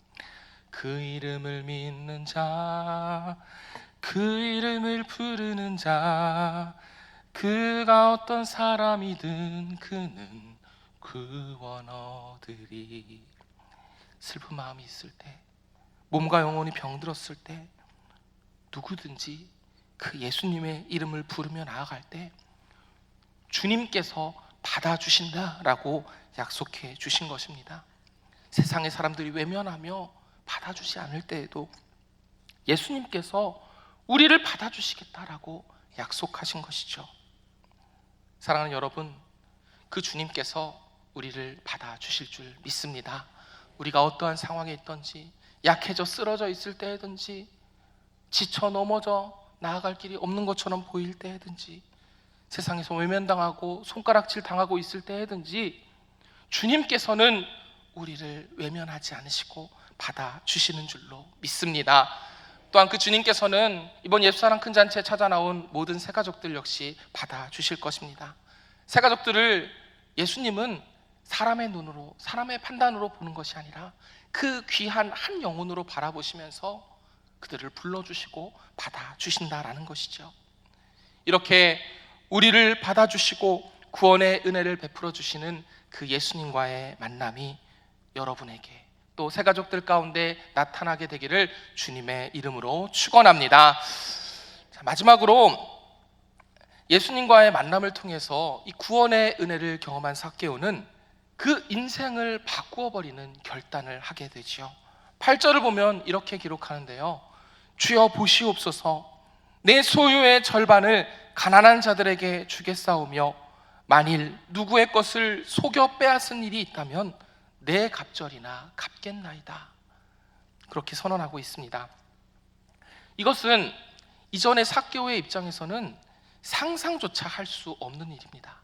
그 이름을 믿는 자, 그 이름을 부르는 자, 그가 어떤 사람이든 그는 구원 얻으리. 슬픈 마음이 있을 때, 몸과 영혼이 병들었을 때, 누구든지 그 예수님의 이름을 부르며 나아갈 때 주님께서 받아주신다라고 약속해 주신 것입니다. 세상의 사람들이 외면하며 받아주지 않을 때에도 예수님께서 우리를 받아주시겠다라고 약속하신 것이죠. 사랑하는 여러분, 그 주님께서 우리를 받아주실 줄 믿습니다. 우리가 어떠한 상황에 있든지, 약해져 쓰러져 있을 때든지, 지쳐 넘어져 나아갈 길이 없는 것처럼 보일 때든지, 세상에서 외면당하고 손가락질 당하고 있을 때든지 주님께서는 우리를 외면하지 않으시고 받아주시는 줄로 믿습니다. 또한 그 주님께서는 이번 예수사랑 큰 잔치에 찾아 나온 모든 새가족들 역시 받아주실 것입니다. 새가족들을 예수님은 사람의 눈으로, 사람의 판단으로 보는 것이 아니라 그 귀한 한 영혼으로 바라보시면서 그들을 불러주시고 받아주신다라는 것이죠. 이렇게 우리를 받아주시고 구원의 은혜를 베풀어 주시는 그 예수님과의 만남이 여러분에게 또 새가족들 가운데 나타나게 되기를 주님의 이름으로 축원합니다. 자, 마지막으로 예수님과의 만남을 통해서 이 구원의 은혜를 경험한 삭개오는 그 인생을 바꾸어 버리는 결단을 하게 되지요. 8절을 보면 이렇게 기록하는데요, 주여 보시옵소서, 내 소유의 절반을 가난한 자들에게 주겠사오며 만일 누구의 것을 속여 빼앗은 일이 있다면 내 갑절이나 갚겠나이다. 그렇게 선언하고 있습니다. 이것은 이전의 삭개오의 입장에서는 상상조차 할 수 없는 일입니다.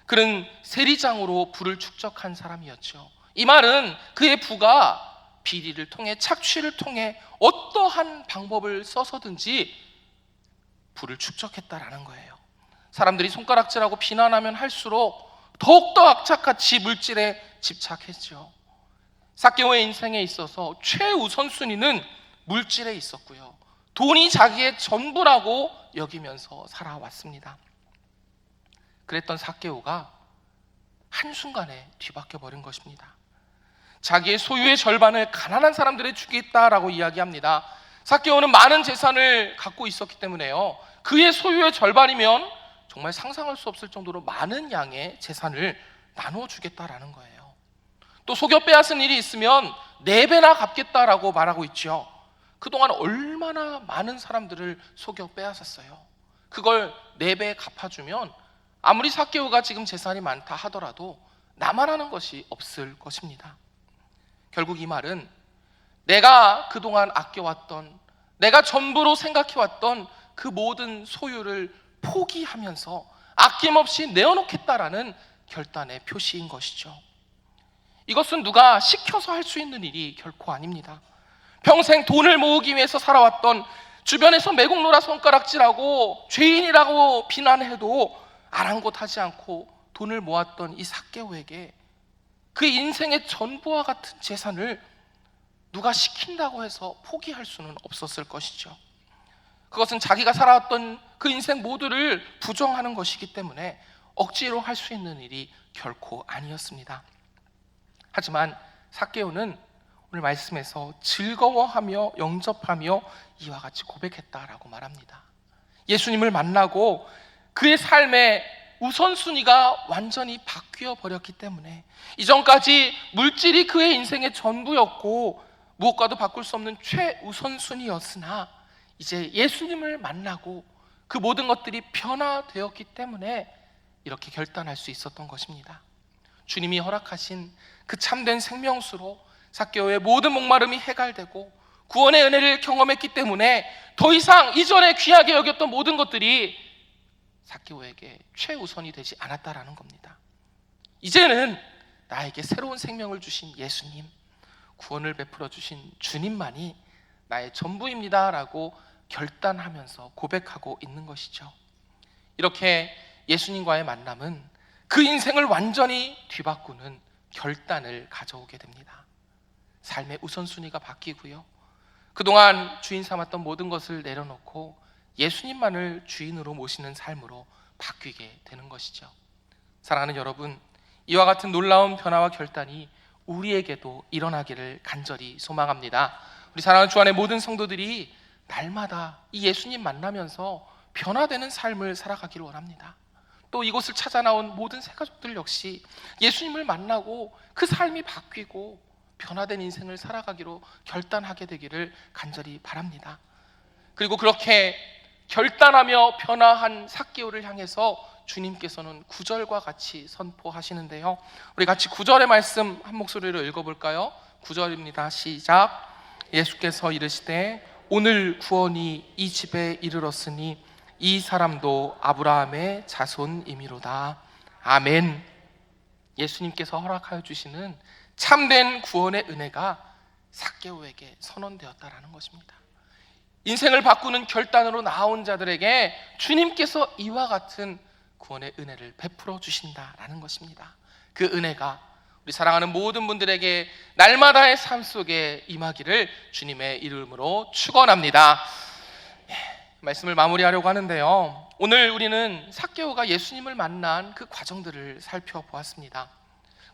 그는 세리장으로 부를 축적한 사람이었죠. 이 말은 그의 부가 비리를 통해, 착취를 통해 어떠한 방법을 써서든지 부를 축적했다라는 거예요. 사람들이 손가락질하고 비난하면 할수록 더욱더 악착같이 물질에 집착했죠. 삭개오의 인생에 있어서 최우선순위는 물질에 있었고요, 돈이 자기의 전부라고 여기면서 살아왔습니다. 그랬던 삭개오가 한순간에 뒤바뀌어 버린 것입니다. 자기의 소유의 절반을 가난한 사람들에 주겠다라고 이야기합니다. 삭개오는 많은 재산을 갖고 있었기 때문에요, 그의 소유의 절반이면 정말 상상할 수 없을 정도로 많은 양의 재산을 나누어 주겠다라는 거예요. 또 속여 빼앗은 일이 있으면 4배나 갚겠다라고 말하고 있죠. 그동안 얼마나 많은 사람들을 속여 빼앗았어요. 그걸 4배 갚아주면 아무리 삭개오가 지금 재산이 많다 하더라도 남아나는 것이 없을 것입니다. 결국 이 말은 내가 그동안 아껴왔던, 내가 전부로 생각해왔던 그 모든 소유를 포기하면서 아낌없이 내어놓겠다라는 결단의 표시인 것이죠. 이것은 누가 시켜서 할 수 있는 일이 결코 아닙니다. 평생 돈을 모으기 위해서 살아왔던, 주변에서 매국노라 손가락질하고 죄인이라고 비난해도 아랑곳하지 않고 돈을 모았던 이 삭개오에게 그 인생의 전부와 같은 재산을 누가 시킨다고 해서 포기할 수는 없었을 것이죠. 그것은 자기가 살아왔던 그 인생 모두를 부정하는 것이기 때문에 억지로 할 수 있는 일이 결코 아니었습니다. 하지만 삭개오는 오늘 말씀에서 즐거워하며 영접하며 이와 같이 고백했다라고 말합니다. 예수님을 만나고 그의 삶의 우선순위가 완전히 바뀌어 버렸기 때문에 이전까지 물질이 그의 인생의 전부였고 무엇과도 바꿀 수 없는 최우선순위였으나 이제 예수님을 만나고 그 모든 것들이 변화되었기 때문에 이렇게 결단할 수 있었던 것입니다. 주님이 허락하신 그 참된 생명수로 삭개오의 모든 목마름이 해갈되고 구원의 은혜를 경험했기 때문에 더 이상 이전에 귀하게 여겼던 모든 것들이 삭개오에게 최우선이 되지 않았다라는 겁니다. 이제는 나에게 새로운 생명을 주신 예수님, 구원을 베풀어 주신 주님만이 나의 전부입니다라고 결단하면서 고백하고 있는 것이죠. 이렇게 예수님과의 만남은 그 인생을 완전히 뒤바꾸는 결단을 가져오게 됩니다. 삶의 우선순위가 바뀌고요, 그동안 주인 삼았던 모든 것을 내려놓고 예수님만을 주인으로 모시는 삶으로 바뀌게 되는 것이죠. 사랑하는 여러분, 이와 같은 놀라운 변화와 결단이 우리에게도 일어나기를 간절히 소망합니다. 우리 사랑하는 주 안의 모든 성도들이 날마다 이 예수님 만나면서 변화되는 삶을 살아가기를 원합니다. 또 이곳을 찾아 나온 모든 새가족들 역시 예수님을 만나고 그 삶이 바뀌고 변화된 인생을 살아가기로 결단하게 되기를 간절히 바랍니다. 그리고 그렇게 결단하며 변화한 삭개오를 향해서 주님께서는 9절과 같이 선포하시는데요, 우리 같이 9절의 말씀 한 목소리로 읽어볼까요? 9절입니다. 시작. 예수께서 이르시되 오늘 구원이 이 집에 이르렀으니 이 사람도 아브라함의 자손이미로다. 아멘. 예수님께서 허락하여 주시는 참된 구원의 은혜가 삭개오에게 선언되었다라는 것입니다. 인생을 바꾸는 결단으로 나온 자들에게 주님께서 이와 같은 구원의 은혜를 베풀어 주신다라는 것입니다. 그 은혜가 우리 사랑하는 모든 분들에게 날마다의 삶 속에 임하기를 주님의 이름으로 축원합니다. 말씀을 마무리하려고 하는데요, 오늘 우리는 삭개오가 예수님을 만난 그 과정들을 살펴보았습니다.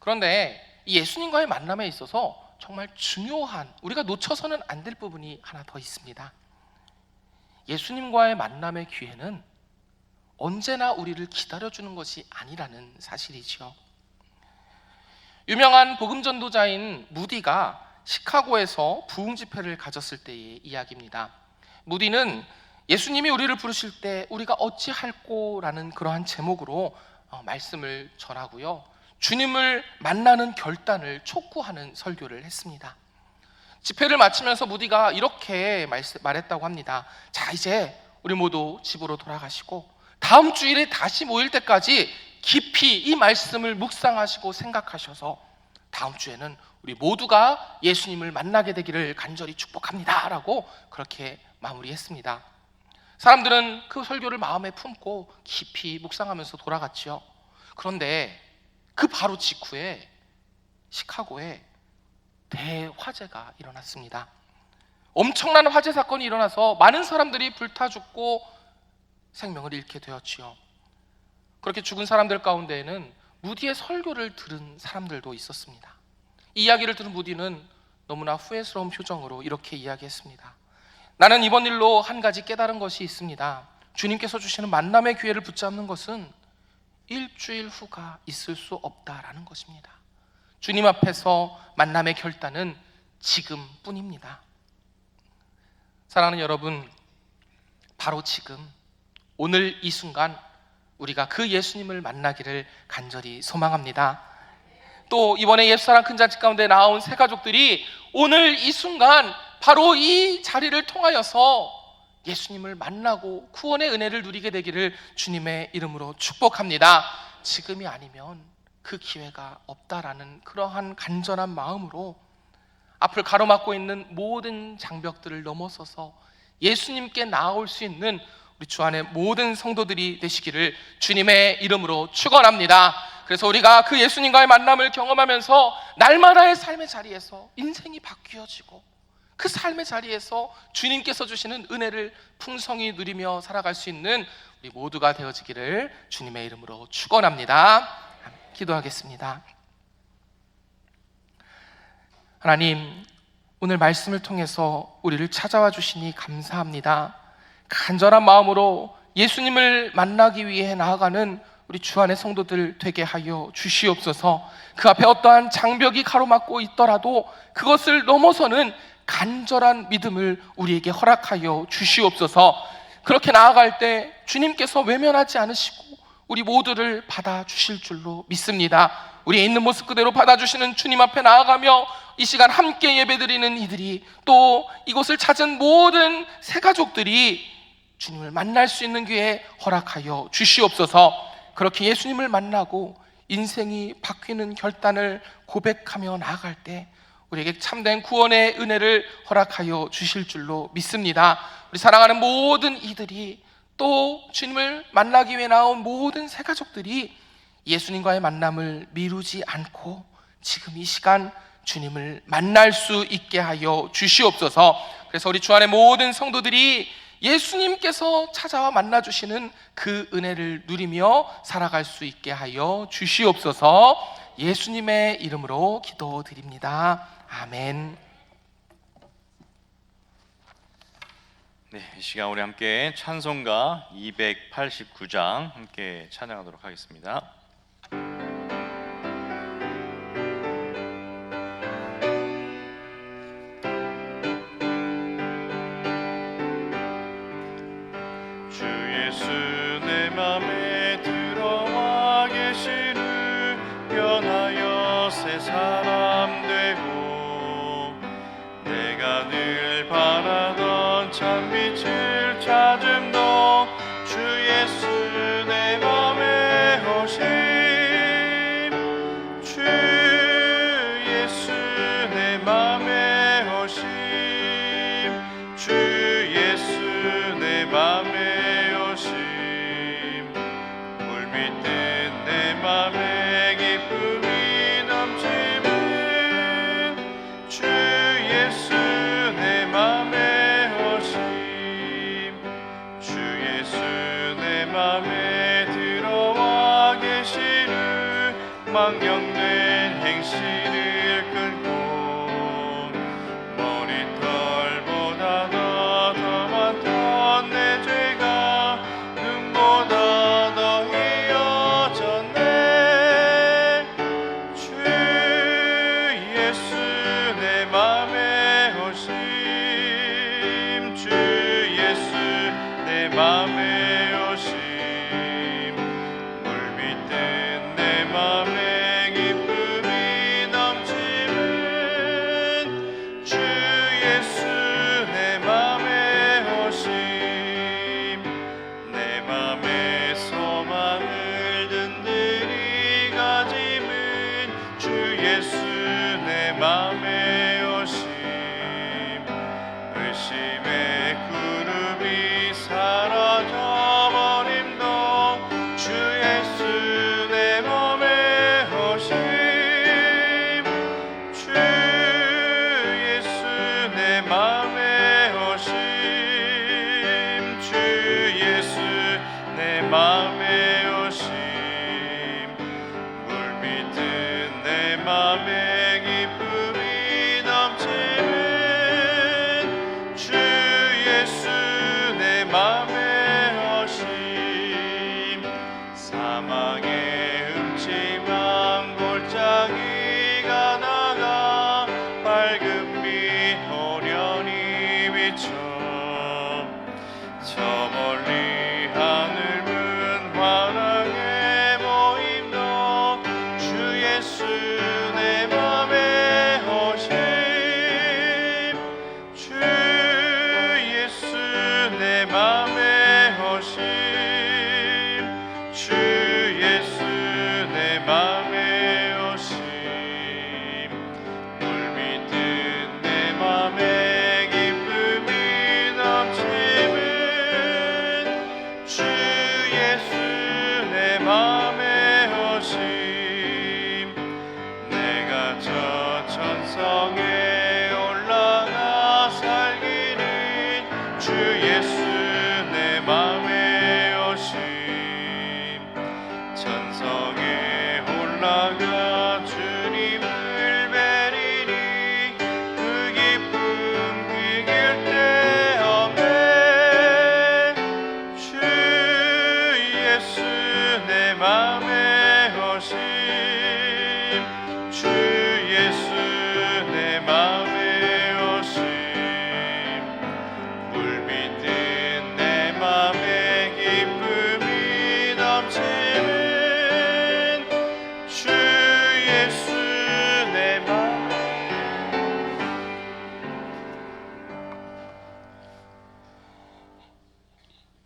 그런데 이 예수님과의 만남에 있어서 정말 중요한, 우리가 놓쳐서는 안 될 부분이 하나 더 있습니다. 예수님과의 만남의 기회는 언제나 우리를 기다려주는 것이 아니라는 사실이죠. 유명한 복음전도자인 무디가 시카고에서 부흥 집회를 가졌을 때의 이야기입니다. 무디는 예수님이 우리를 부르실 때 우리가 어찌할꼬라는 그러한 제목으로 말씀을 전하고요, 주님을 만나는 결단을 촉구하는 설교를 했습니다. 집회를 마치면서 무디가 이렇게 말했다고 합니다. 자, 이제 우리 모두 집으로 돌아가시고 다음 주일에 다시 모일 때까지 깊이 이 말씀을 묵상하시고 생각하셔서 다음 주에는 우리 모두가 예수님을 만나게 되기를 간절히 축복합니다 라고 그렇게 마무리했습니다. 사람들은 그 설교를 마음에 품고 깊이 묵상하면서 돌아갔지요. 그런데 그 바로 직후에 시카고에 대화재가 일어났습니다. 엄청난 화재 사건이 일어나서 많은 사람들이 불타 죽고 생명을 잃게 되었지요. 그렇게 죽은 사람들 가운데에는 무디의 설교를 들은 사람들도 있었습니다. 이 이야기를 들은 무디는 너무나 후회스러운 표정으로 이렇게 이야기했습니다. 나는 이번 일로 한 가지 깨달은 것이 있습니다. 주님께서 주시는 만남의 기회를 붙잡는 것은 일주일 후가 있을 수 없다라는 것입니다. 주님 앞에서 만남의 결단은 지금뿐입니다. 사랑하는 여러분, 바로 지금 오늘 이 순간 우리가 그 예수님을 만나기를 간절히 소망합니다. 또 이번에 예수사랑 큰 잔치 가운데 나온 새 가족들이 오늘 이 순간 바로 이 자리를 통하여서 예수님을 만나고 구원의 은혜를 누리게 되기를 주님의 이름으로 축복합니다. 지금이 아니면 그 기회가 없다라는 그러한 간절한 마음으로 앞을 가로막고 있는 모든 장벽들을 넘어서서 예수님께 나아올 수 있는 우리 주 안의 모든 성도들이 되시기를 주님의 이름으로 축원합니다. 그래서 우리가 그 예수님과의 만남을 경험하면서 날마다의 삶의 자리에서 인생이 바뀌어지고 그 삶의 자리에서 주님께서 주시는 은혜를 풍성히 누리며 살아갈 수 있는 우리 모두가 되어지기를 주님의 이름으로 축원합니다. 기도하겠습니다. 하나님, 오늘 말씀을 통해서 우리를 찾아와 주시니 감사합니다. 간절한 마음으로 예수님을 만나기 위해 나아가는 우리 주 안의 성도들 되게 하여 주시옵소서. 그 앞에 어떠한 장벽이 가로막고 있더라도 그것을 넘어서는 간절한 믿음을 우리에게 허락하여 주시옵소서. 그렇게 나아갈 때 주님께서 외면하지 않으시고 우리 모두를 받아주실 줄로 믿습니다. 우리의 있는 모습 그대로 받아주시는 주님 앞에 나아가며 이 시간 함께 예배드리는 이들이, 또 이곳을 찾은 모든 새가족들이 주님을 만날 수 있는 기회 허락하여 주시옵소서. 그렇게 예수님을 만나고 인생이 바뀌는 결단을 고백하며 나아갈 때 우리에게 참된 구원의 은혜를 허락하여 주실 줄로 믿습니다. 우리 사랑하는 모든 이들이, 또 주님을 만나기 위해 나온 모든 새가족들이 예수님과의 만남을 미루지 않고 지금 이 시간 주님을 만날 수 있게 하여 주시옵소서. 그래서 우리 주 안의 모든 성도들이 예수님께서 찾아와 만나주시는 그 은혜를 누리며 살아갈 수 있게 하여 주시옵소서. 예수님의 이름으로 기도드립니다. 아멘. 네, 이 시간 우리 함께 찬송가 289장 함께 찬양하도록 하겠습니다. 주 예수 내 맘에 들어와 계시는 변하여 새 사람 되고 내가 늘 바라던 참빛을 찾음도 주 예수 내 맘에 오심 주 예수 내 맘에 오심 주 예수 내 맘에 오심 물밑 뜬 내 맘에 기쁨이 넘치는 주 예수 내 맘에 오심 주 예수 내 맘에 들어와 계시는 망령된 행실을 끊고 머리털보다 더 많던 내 죄가 눈보다 더 희어졌네 주 예수 내 맘에 오심 주 예수 내 맘에 오심 물밑 뜬 내 맘에 기쁨이 넘치는 주 예수 내 맘에 오심 내 맘에 소망을 든든히 가짐은 주 예수 내 맘에 오심 의심의 구름이 사라져 버림도 주 예수 내 맘에 오심 주 예수 내 맘에 오심 주 예수 내 맘에 오심 물밑 뜬 내 맘에 기쁨이 넘치는 주 예수 내 맘에 오심 사망의 음침한 골짜기가 나가 밝은 빛 호련히 비춰 저 멀리 하늘 문 환하게 보임도 주 예수 내 맘에 오심 주 예수 내 맘에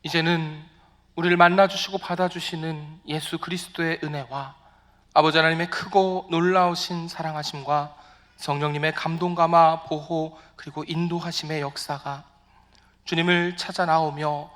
이제는 우리를 만나주시고 받아주시는 예수 그리스도의 은혜와 아버지 하나님의 크고 놀라우신 사랑하심과 성령님의 감동감화 보호 그리고 인도하심의 역사가 주님을 찾아 나오며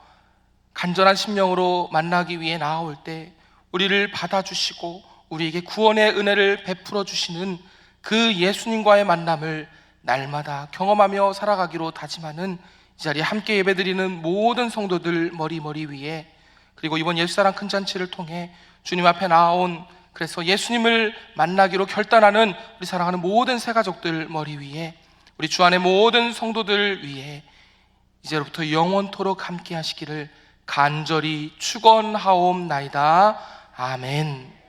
간절한 심령으로 만나기 위해 나아올 때 우리를 받아주시고 우리에게 구원의 은혜를 베풀어 주시는 그 예수님과의 만남을 날마다 경험하며 살아가기로 다짐하는 이 자리에 함께 예배드리는 모든 성도들 머리 위에, 그리고 이번 예수사랑 큰 잔치를 통해 주님 앞에 나온, 그래서 예수님을 만나기로 결단하는 우리 사랑하는 모든 새가족들 머리 위에, 우리 주 안의 모든 성도들 위에 이제로부터 영원토록 함께 하시기를 간절히 축원하옵나이다. 아멘.